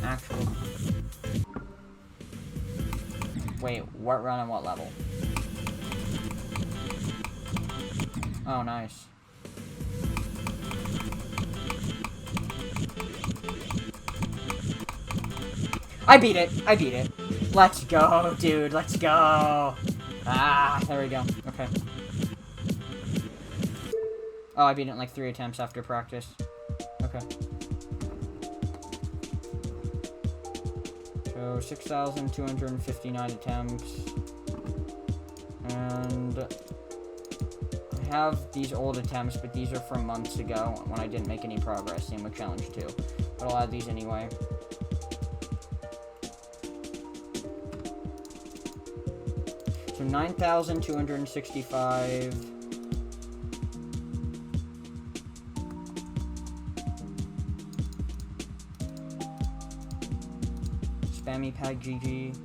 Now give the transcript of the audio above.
actual... Wait, what run and what level? Oh, nice. I beat it! I beat it! Let's go, dude! Let's go! Ah, there we go. Okay. Oh, I beat it in like 3 attempts after practice. Okay. So, 6,259 attempts. And... I have these old attempts, but these are from months ago when I didn't make any progress. Same with Challenge 2. But I'll add these anyway. So 9,265. Spammy Pag GG.